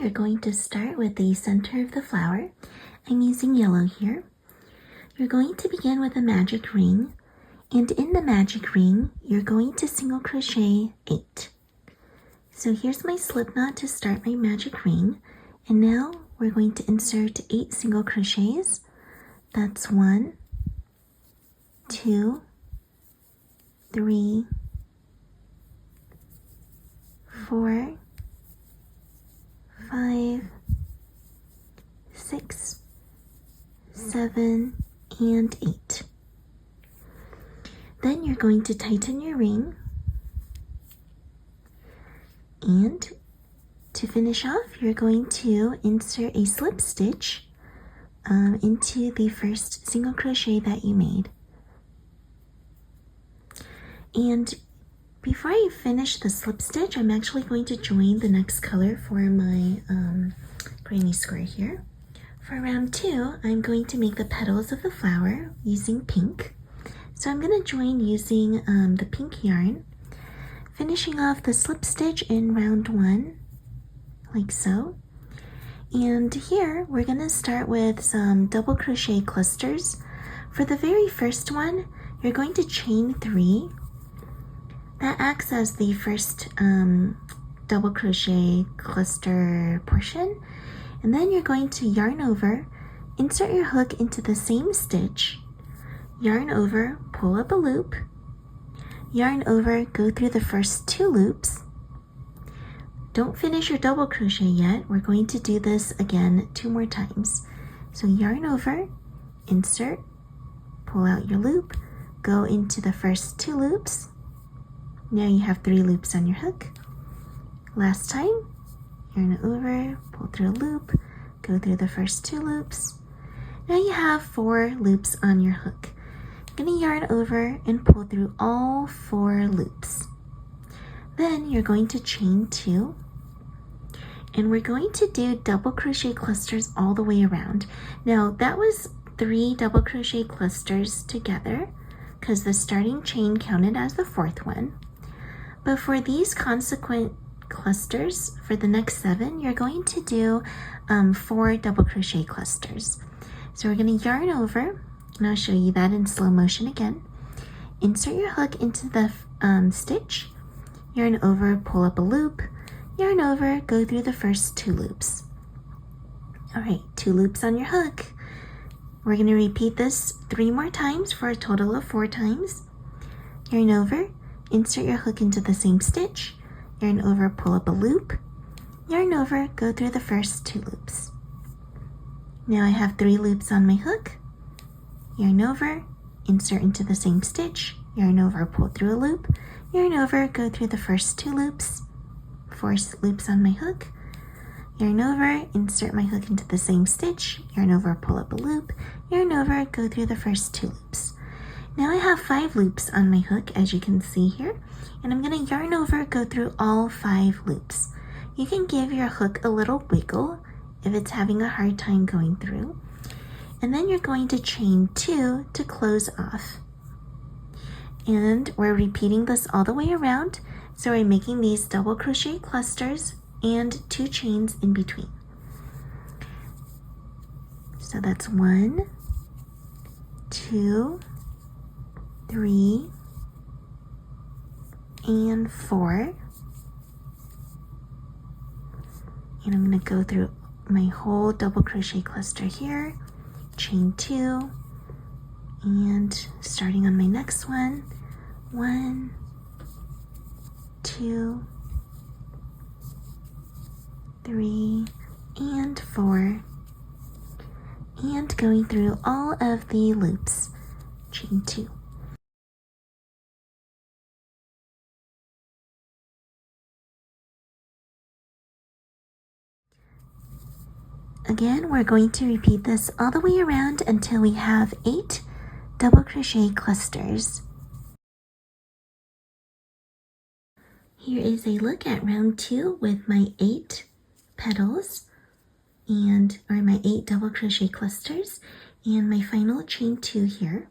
we're going to start with the center of the flower. I'm using yellow here. You're going to begin with a magic ring, and in the magic ring, you're going to single crochet 8. So here's my slip knot to start my magic ring, and now we're going to insert 8 single crochets. That's 1, 2, 3, 4, 5, 6, 7, and 8. Then you're going to tighten your ring, and to finish off, you're going to insert a slip stitch into the first single crochet that you made. And before I finish the slip stitch, I'm actually going to join the next color for my granny square here. For round 2, I'm going to make the petals of the flower using pink. So I'm going to join using the pink yarn, finishing off the slip stitch in round 1, like so. And here we're going to start with some double crochet clusters. For the very first one, you're going to chain 3. That acts as the first double crochet cluster portion. And then you're going to yarn over, insert your hook into the same stitch, yarn over, pull up a loop, yarn over, go through the first 2 loops. Don't finish your double crochet yet. We're going to do this again 2 more times. So yarn over, insert, pull out your loop, go into the first 2 loops. Now you have 3 loops on your hook. Last time, yarn over, pull through a loop, go through the first 2 loops. Now you have 4 loops on your hook. You're going to yarn over and pull through all 4 loops. Then you're going to chain 2, and we're going to do double crochet clusters all the way around. Now that was 3 double crochet clusters together because the starting chain counted as the 4th one. But for these consequent clusters, for the next 7, you're going to do 4 double crochet clusters. So we're going to yarn over, and I'll show you that in slow motion again. Insert your hook into the stitch, yarn over, pull up a loop, yarn over, go through the first 2 loops. Alright, 2 loops on your hook. We're going to repeat this 3 more times for a total of 4 times. Yarn over, insert your hook into the same stitch, yarn over, pull up a loop, yarn over, go through the first 2 loops. Now I have 3 loops on my hook, yarn over, insert into the same stitch, yarn over, pull through a loop, yarn over, go through the first 2 loops, 4 loops on my hook, yarn over, insert my hook into the same stitch, yarn over, pull up a loop, yarn over, go through the first 2 loops. Now I have 5 loops on my hook, as you can see here, and I'm going to yarn over, go through all 5 loops. You can give your hook a little wiggle if it's having a hard time going through. And then you're going to chain 2 to close off. And we're repeating this all the way around, so we're making these double crochet clusters and 2 chains in between. So that's 1, 2, 3, and 4. And I'm going to go through my whole double crochet cluster here, chain 2, and starting on my next one, 1, 2, 3, and 4, and going through all of the loops, chain 2. Again, we're going to repeat this all the way around until we have 8 double crochet clusters. Here is a look at round 2 with my 8 petals or my 8 double crochet clusters and my final chain 2 here.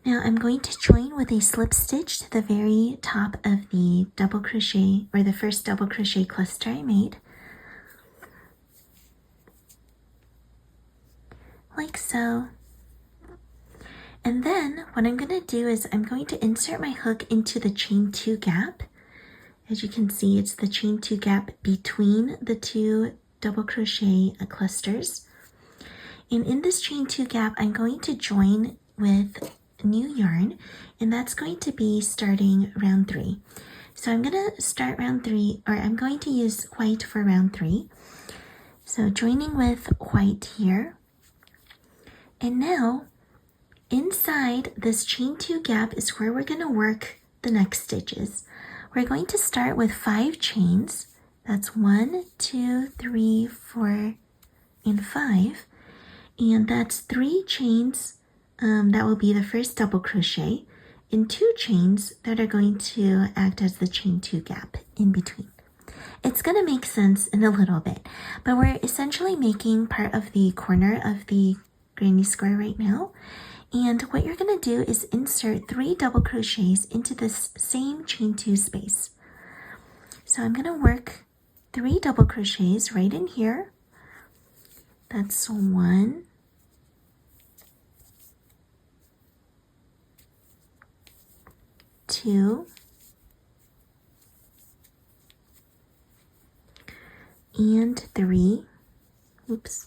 Now I'm going to join with a slip stitch to the very top of the double crochet or the first double crochet cluster I made. like so. And then what I'm going to do is I'm going to insert my hook into the chain 2 gap. As you can see, it's the chain 2 gap between the 2 double crochet clusters. And in this chain 2 gap, I'm going to join with new yarn, and that's going to be starting round 3. So I'm going to start round 3, or I'm going to use white for round 3. So joining with white here. And now inside this chain 2 gap is where we're going to work the next stitches. We're going to start with 5 chains. That's 1, 2, 3, 4, and 5. And that's 3 chains that will be the first double crochet, and 2 chains that are going to act as the chain 2 gap in between. It's going to make sense in a little bit, but we're essentially making part of the corner of the granny square right now. And what you're going to do is insert 3 double crochets into this same chain 2 space. So I'm going to work 3 double crochets right in here. That's 1, 2, and 3. Oops.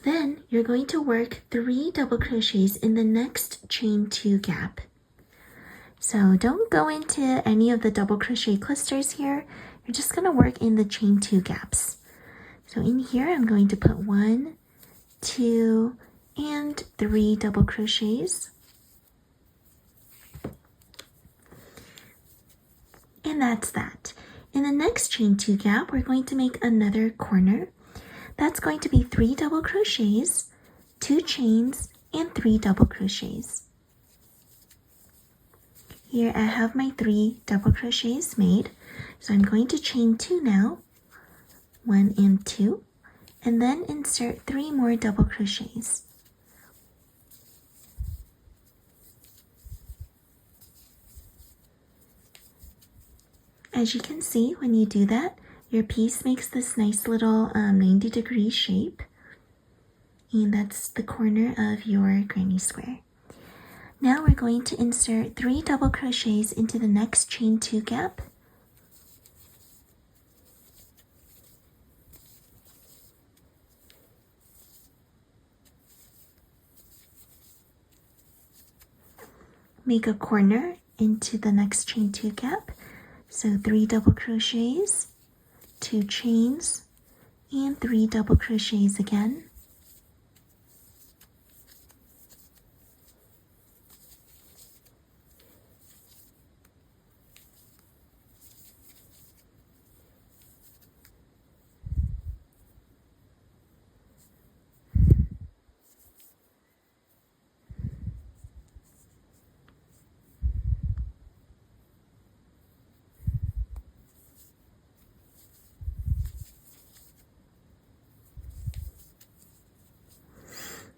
Then you're going to work 3 double crochets in the next chain 2 gap. So don't go into any of the double crochet clusters here. You're just going to work in the chain 2 gaps. So in here, I'm going to put 1, 2, and 3 double crochets. And that's that. In the next chain 2 gap, we're going to make another corner. That's going to be 3 double crochets, 2 chains, and 3 double crochets. Here I have my 3 double crochets made. So I'm going to chain 2 now, 1 and 2, and then insert 3 more double crochets. As you can see, when you do that, your piece makes this nice little 90-degree shape. And that's the corner of your granny square. Now we're going to insert 3 double crochets into the next chain 2 gap. Make a corner into the next chain 2 gap. So 3 double crochets, 2 chains, and 3 double crochets again.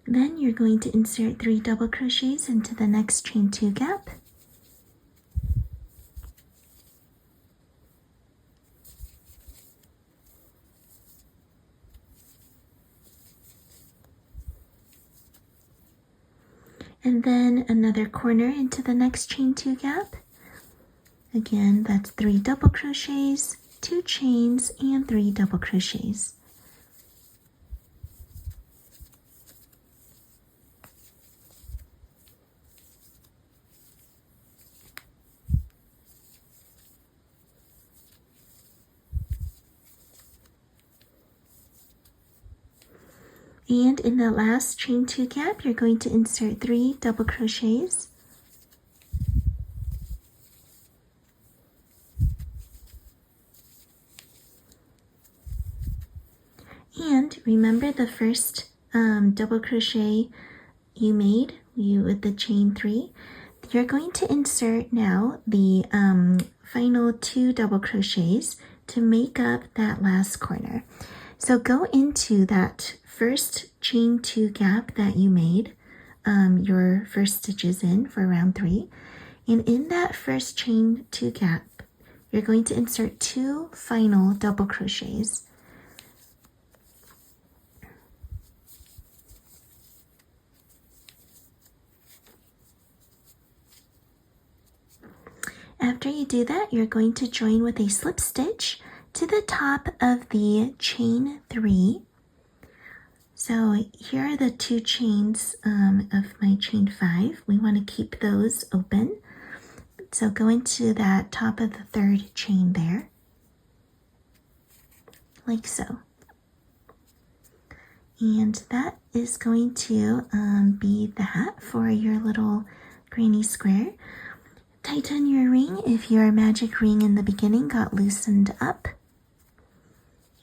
Then you're going to insert 3 double crochets into the next chain 2 gap. And then another corner into the next chain 2 gap. Again, that's 3 double crochets, 2 chains, and 3 double crochets. And in the last chain 2 gap, you're going to insert 3 double crochets. And remember the first double crochet you made with the chain 3. You're going to insert now the final 2 double crochets to make up that last corner. So go into that first chain 2 gap that you made your first stitches in for round 3. And in that first chain 2 gap, you're going to insert 2 final double crochets. After you do that, you're going to join with a slip stitch to the top of the chain 3. So here are the 2 chains of my chain 5. We want to keep those open. So go into that top of the 3rd chain there, like so. And that is going to be that for your little granny square. Tighten your ring if your magic ring in the beginning got loosened up.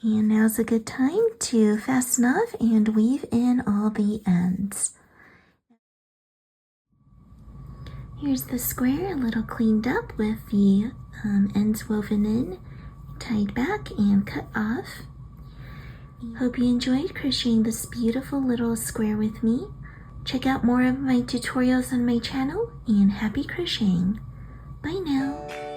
And now's a good time to fasten off and weave in all the ends. Here's the square, a little cleaned up with the ends woven in, tied back and cut off. Hope you enjoyed crocheting this beautiful little square with me. Check out more of my tutorials on my channel, and happy crocheting! Bye now!